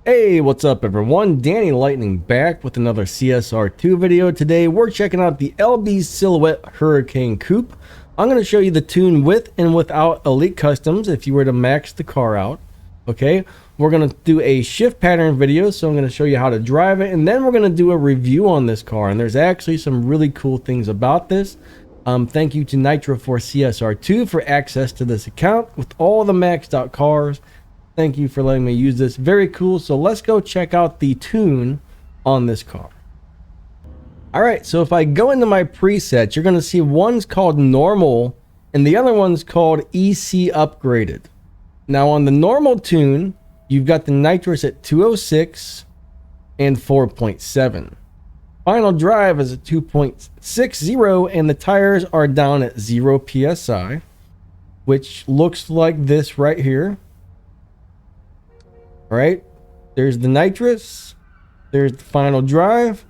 Hey, what's up everyone? Danny Lightning back with another CSR2 video. Today we're checking out the LB Silhouette Huracan Coupe. I'm going to show you the tune with and without Elite Customs if you were to max the car out. Okay, we're going to do a shift pattern video, so I'm going to show you how to drive it, and then we're going to do a review on this car, and there's actually some really cool things about this. Thank you to Nitro for CSR2 for access to this account with all the maxed out cars. Thank you for letting me use this. Very cool. So let's go check out the tune on this car. All right, so if I go into my presets, you're going to see one's called normal and the other one's called EC upgraded. Now on the normal tune, you've got the nitrous at 206 and 4.7. Final drive is at 2.60 and the tires are down at 0 psi, which looks like this right here. Right, there's the nitrous, there's the final drive,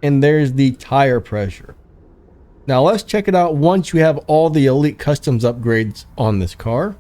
and there's the tire pressure. Now let's check it out once you have all the Elite Customs upgrades on this car.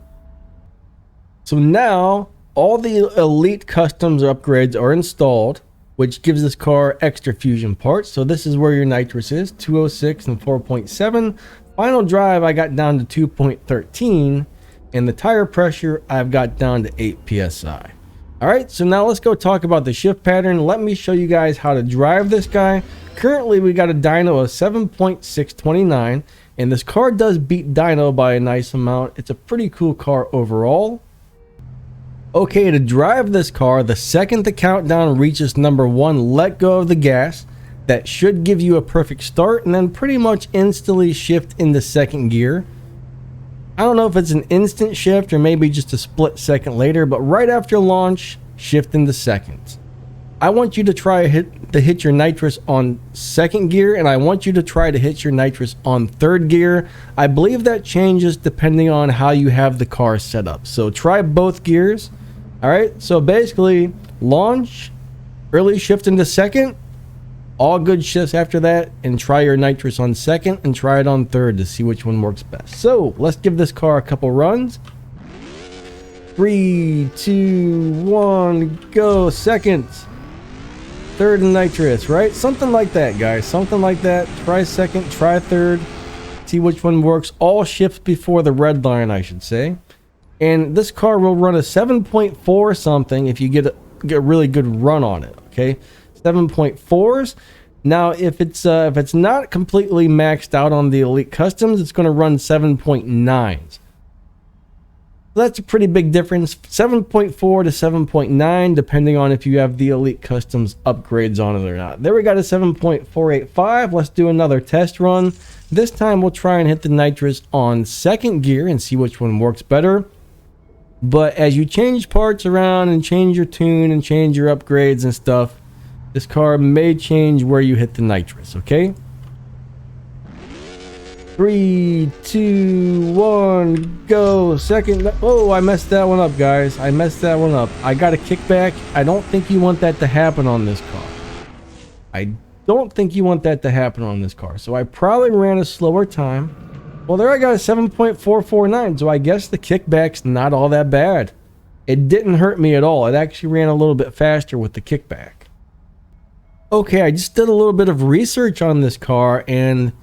So now all the Elite Customs upgrades are installed, which gives this car extra fusion parts. So this is where your nitrous is, 206 and 4.7. Final drive I got down to 2.13, and the tire pressure I've got down to 8 psi. All right, so now let's go talk about the shift pattern. Let me show you guys how to drive this guy. Currently, we got a dyno of 7.629, and this car does beat dyno by a nice amount. It's a pretty cool car overall. Okay, to drive this car, the second the countdown reaches number 1, let go of the gas. That should give you a perfect start, and then pretty much instantly shift into second gear. I don't know if it's an instant shift or maybe just a split second later, but right after launch, shift into second. I want you to try to hit your nitrous on second gear, and I want you to try to hit your nitrous on third gear. I believe that changes depending on how you have the car set up. So try both gears. All right, so basically launch, early shift into second, all good shifts after that, and try your nitrous on second and try it on third to see which one works best. So let's give this car a couple runs. 3, 2, 1, go. Second, third, and nitrous, right? Something like that, guys. Something like that. Try second, try third, see which one works. All shifts before the red line, I should say. And this car will run a 7.4 something if you get a really good run on it. Okay. 7.4s. Now if it's not completely maxed out on the Elite Customs, it's going to run 7.9s. That's a pretty big difference, 7.4 to 7.9, depending on if you have the Elite Customs upgrades on it or not. There we got a 7.485. Let's do another test run. This time we'll try and hit the nitrous on second gear and see which one works better. But as you change parts around and change your tune and change your upgrades and stuff, this car may change where you hit the nitrous, okay? 3, 2, 1, go. Second. Oh, I messed that one up, guys. I messed that one up. I got a kickback. I don't think you want that to happen on this car. I don't think you want that to happen on this car. So I probably ran a slower time. Well, there I got a 7.449. So I guess the kickback's not all that bad. It didn't hurt me at all. It actually ran a little bit faster with the kickback. Okay, I just did a little bit of research on this car, and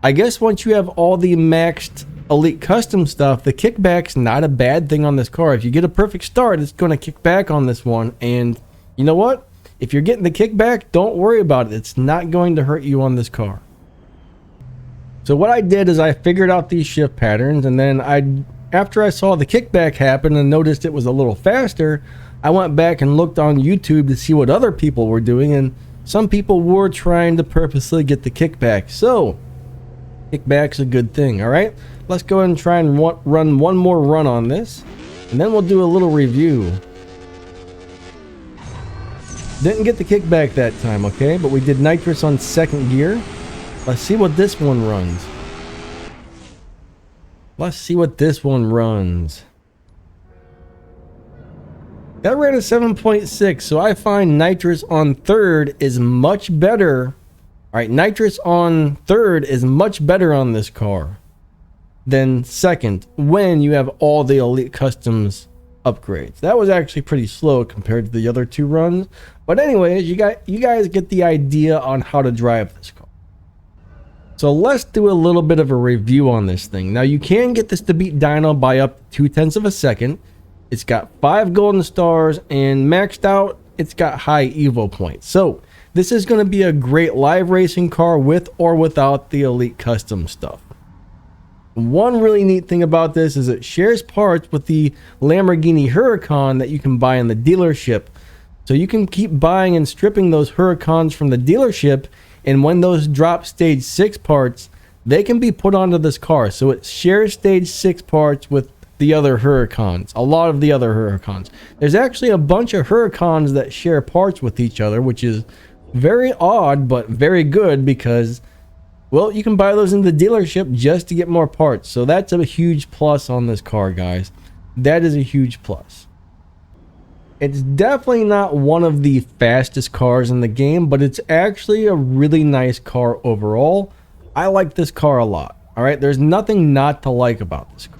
I guess once you have all the maxed Elite Custom stuff, the kickback's not a bad thing on this car. If you get a perfect start, it's going to kick back on this one, and you know what? If you're getting the kickback, don't worry about it. It's not going to hurt you on this car. So what I did is I figured out these shift patterns, and then after I saw the kickback happen and noticed it was a little faster, I went back and looked on YouTube to see what other people were doing, and some people were trying to purposely get the kickback. So, kickback's a good thing, all right? Let's go ahead and try and run one more run on this, and then we'll do a little review. Didn't get the kickback that time, okay? But we did nitrous on second gear. Let's see what this one runs. Let's see what this one runs. That ran a 7.6, so I find nitrous on third is much better. All right, nitrous on third is much better on this car than second when you have all the Elite Customs upgrades. That was actually pretty slow compared to the other 2 runs. But anyways, you guys get the idea on how to drive this car. So let's do a little bit of a review on this thing. Now you can get this to beat Dyno by up to 0.2 of a second. It's got 5 golden stars, and maxed out, it's got high Evo points. So this is going to be a great live racing car with or without the Elite Custom stuff. One really neat thing about this is it shares parts with the Lamborghini Huracan that you can buy in the dealership. So you can keep buying and stripping those Huracans from the dealership, and when those drop stage 6 parts, they can be put onto this car. So it shares stage 6 parts with the other Huracans, a lot of the other Huracans. There's actually a bunch of Huracans that share parts with each other, which is very odd but very good because, well, you can buy those in the dealership just to get more parts. So that's a huge plus on this car, guys. That is a huge plus. It's definitely not one of the fastest cars in the game, but it's actually a really nice car overall. I like this car a lot. All right, there's nothing not to like about this car.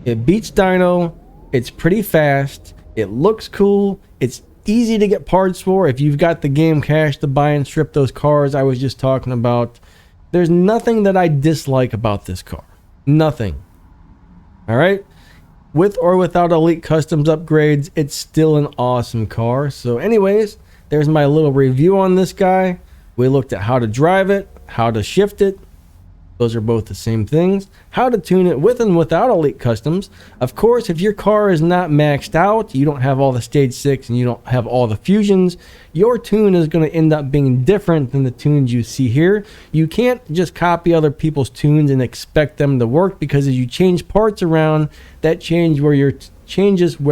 It beats Dyno. It's pretty fast. It looks cool. It's easy to get parts for if you've got the game cash to buy and strip those cars I was just talking about. There's nothing that I dislike about this car. Nothing. All right. With or without Elite Customs upgrades, it's still an awesome car. So anyways, there's my little review on this guy. We looked at how to drive it, how to shift it. Those are both the same things. How to tune it with and without Elite Customs. Of course, if your car is not maxed out, you don't have all the stage 6 and you don't have all the fusions, your tune is going to end up being different than the tunes you see here. You can't just copy other people's tunes and expect them to work, because as you change parts around, that changes where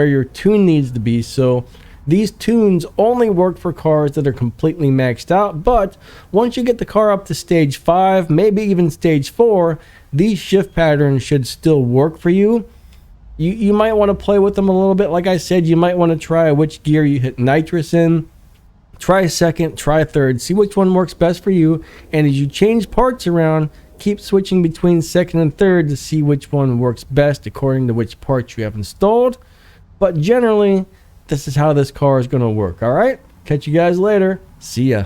your tune needs to be. So these tunes only work for cars that are completely maxed out, but once you get the car up to stage 5, maybe even stage 4, these shift patterns should still work for you. You might want to play with them a little bit. Like I said, you might want to try which gear you hit nitrous in. Try second, try third, see which one works best for you. And as you change parts around, keep switching between second and third to see which one works best according to which parts you have installed. But generally, this is how this car is going to work. All right, catch you guys later. See ya.